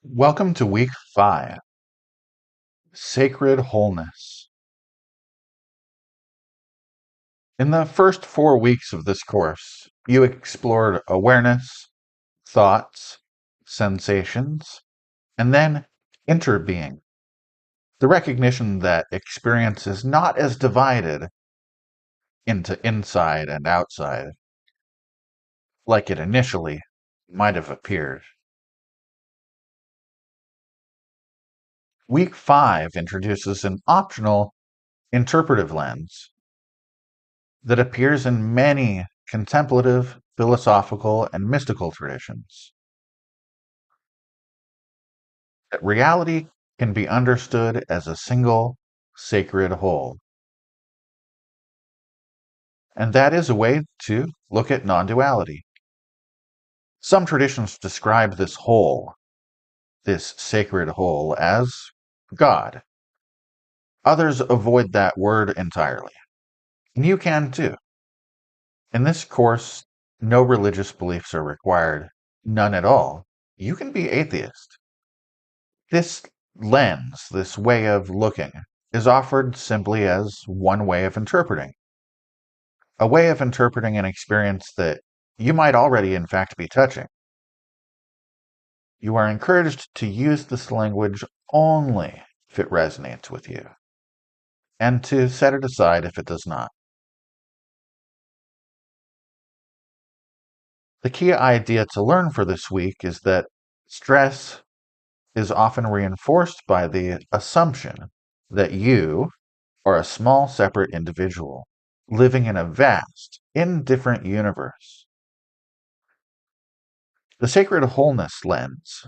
Welcome to week 5, Sacred Wholeness. In the first 4 weeks of this course, you explored awareness, thoughts, sensations, and then interbeing, the recognition that experience is not as divided into inside and outside like it initially might have appeared. Week 5 introduces an optional interpretive lens that appears in many contemplative, philosophical, and mystical traditions. That reality can be understood as a single sacred whole. And that is a way to look at non-duality. Some traditions describe this whole, this sacred whole, as God. Others avoid that word entirely. And you can too. In this course, no religious beliefs are required, none at all. You can be atheist. This lens, this way of looking, is offered simply as one way of interpreting. A way of interpreting an experience that you might already, in fact, be touching. You are encouraged to use this language only if it resonates with you, and to set it aside if it does not. The key idea to learn for this week is that stress is often reinforced by the assumption that you are a small separate individual living in a vast, indifferent universe. The sacred wholeness lens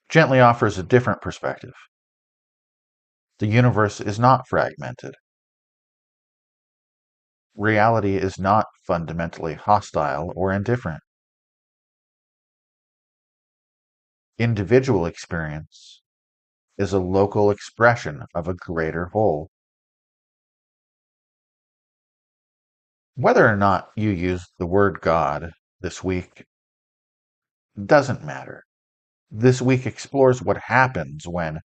gently offers a different perspective. The universe is not fragmented. Reality is not fundamentally hostile or indifferent. Individual experience is a local expression of a greater whole. Whether or not you use the word God this week doesn't matter. This week explores what happens when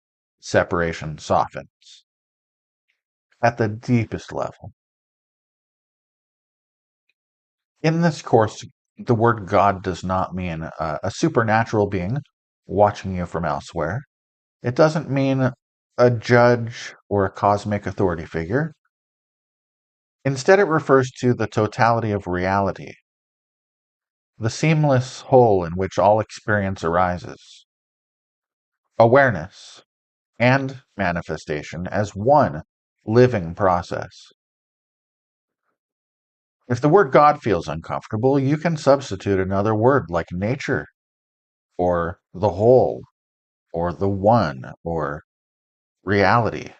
separation softens at the deepest level. In this course, the word God does not mean a supernatural being watching you from elsewhere. It doesn't mean a judge or a cosmic authority figure. Instead, it refers to the totality of reality, the seamless whole in which all experience arises. Awareness and manifestation as one living process. If the word God feels uncomfortable, you can substitute another word like nature, or the whole, or the one, or reality,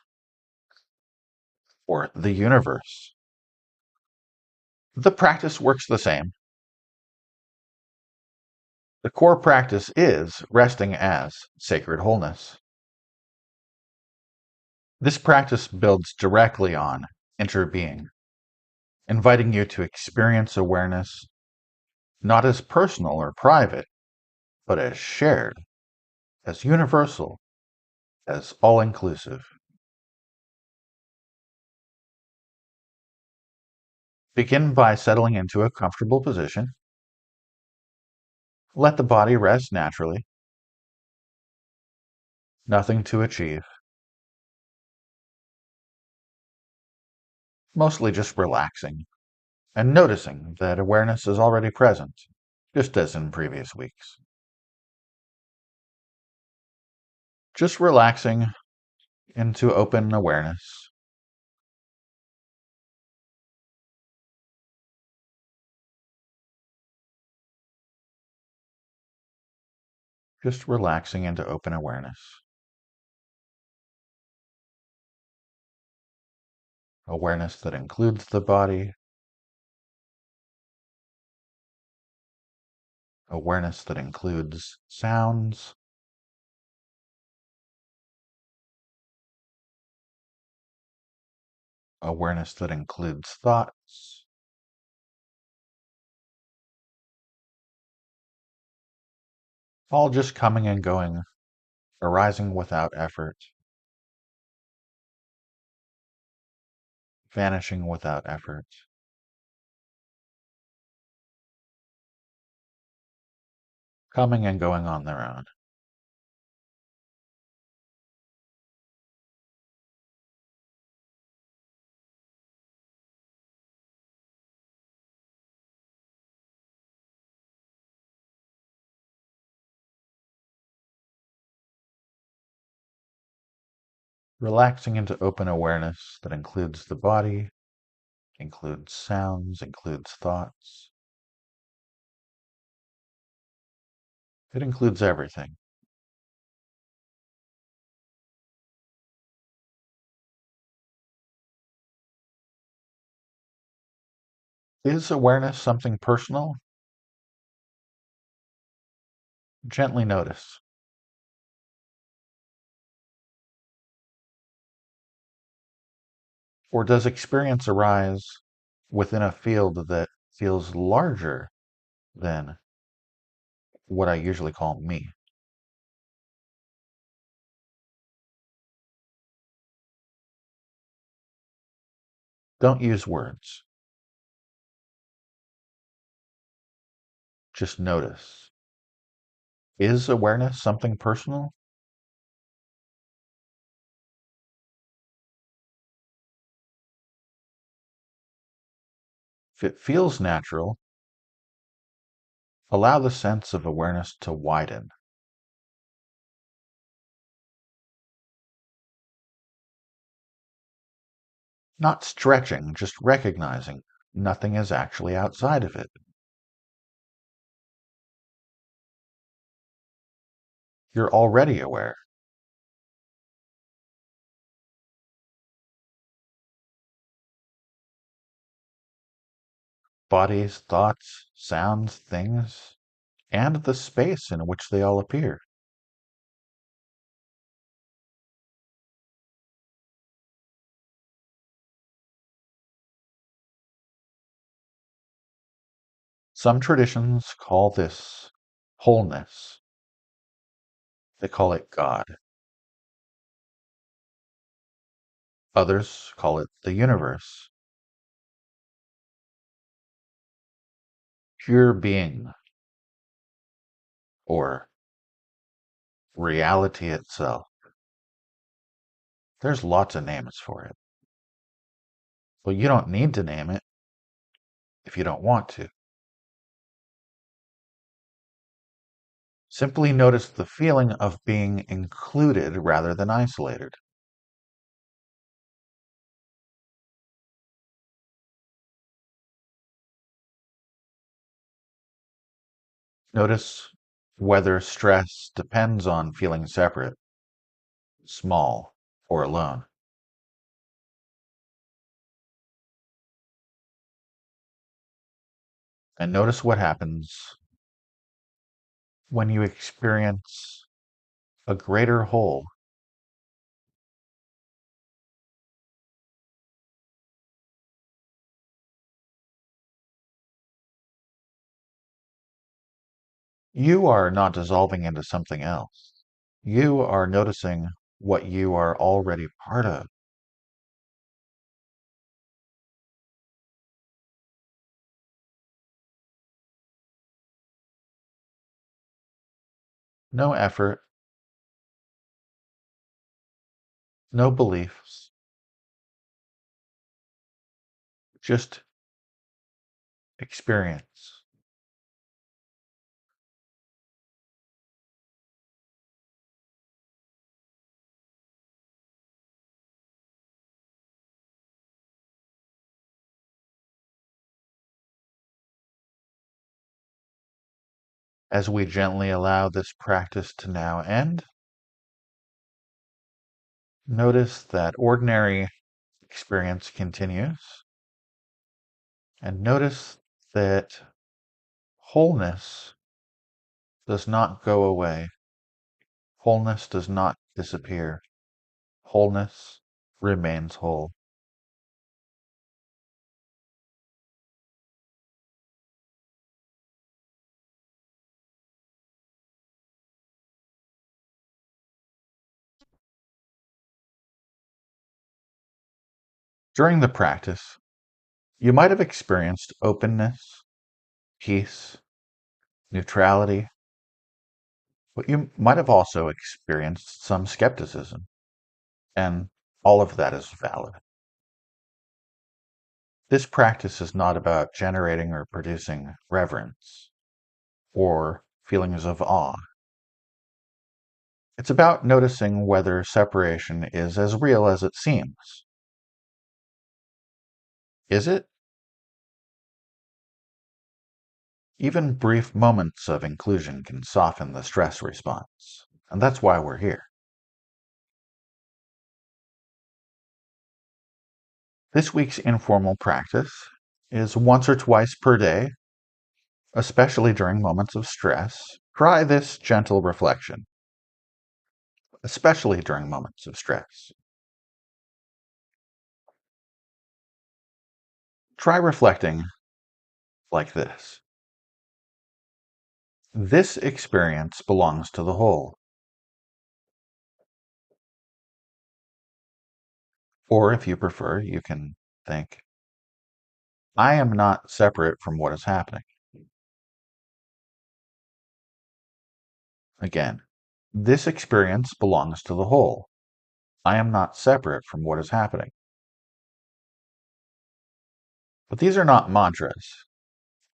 or the universe. The practice works the same. The core practice is resting as sacred wholeness. This practice builds directly on interbeing, inviting you to experience awareness not as personal or private, but as shared, as universal, as all-inclusive. Begin by settling into a comfortable position. Let the body rest naturally. Nothing to achieve. Mostly just relaxing and noticing that awareness is already present, just as in previous weeks. Just relaxing into open awareness. Just relaxing into open awareness. Awareness that includes the body. Awareness that includes sounds. Awareness that includes thoughts. All just coming and going arising without effort, vanishing without effort, coming and going on their own. Relaxing into open awareness that includes the body, includes sounds, includes thoughts. It includes everything. Is awareness something personal? Gently notice. Or does experience arise within a field that feels larger than what I usually call me? Don't use words. Just notice. Is awareness something personal? If it feels natural, allow the sense of awareness to widen. Not stretching, just recognizing nothing is actually outside of it. You're already aware. Bodies, thoughts, sounds, things, and the space in which they all appear. Some traditions call this wholeness. They call it God. Others call it the universe, pure being, or reality itself. There's lots of names for it. But you don't need to name it if you don't want to. Simply notice the feeling of being included rather than isolated. Notice whether stress depends on feeling separate, small, or alone. And notice what happens when you experience a greater whole. You are not dissolving into something else. You are noticing what you are already part of. No effort, no beliefs, just experience. As we gently allow this practice to now end, notice that ordinary experience continues, and notice that wholeness does not go away. Wholeness does not disappear. Wholeness remains whole. During the practice, you might have experienced openness, peace, neutrality, but you might have also experienced some skepticism, and all of that is valid. This practice is not about generating or producing reverence or feelings of awe. It's about noticing whether separation is as real as it seems. Is it? Even brief moments of inclusion can soften the stress response, and that's why we're here. This week's informal practice is once or twice per day, especially during moments of stress. Try this gentle reflection, especially during moments of stress. Try reflecting like this. This experience belongs to the whole. Or if you prefer, you can think, I am not separate from what is happening. Again, this experience belongs to the whole. I am not separate from what is happening. But these are not mantras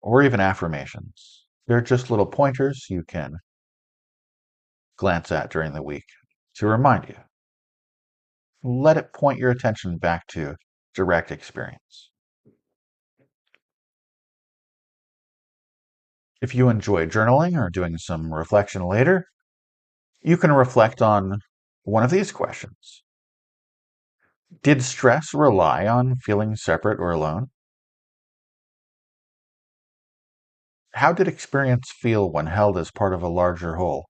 or even affirmations. They're just little pointers you can glance at during the week to remind you. Let it point your attention back to direct experience. If you enjoy journaling or doing some reflection later, you can reflect on one of these questions. Did stress rely on feeling separate or alone? How did experience feel when held as part of a larger whole?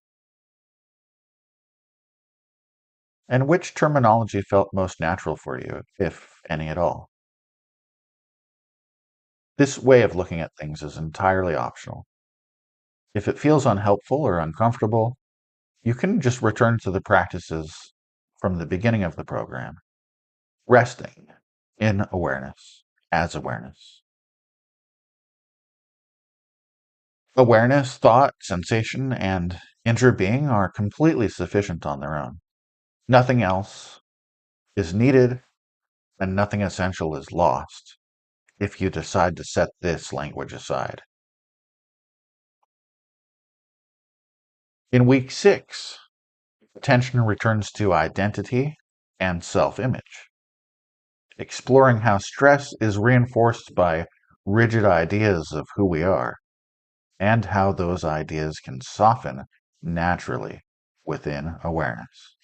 And which terminology felt most natural for you, if any at all? This way of looking at things is entirely optional. If it feels unhelpful or uncomfortable, you can just return to the practices from the beginning of the program, resting in awareness, as awareness. Awareness, thought, sensation, and interbeing are completely sufficient on their own. Nothing else is needed, and nothing essential is lost if you decide to set this language aside. In week 6, attention returns to identity and self-image, exploring how stress is reinforced by rigid ideas of who we are, and how those ideas can soften naturally within awareness.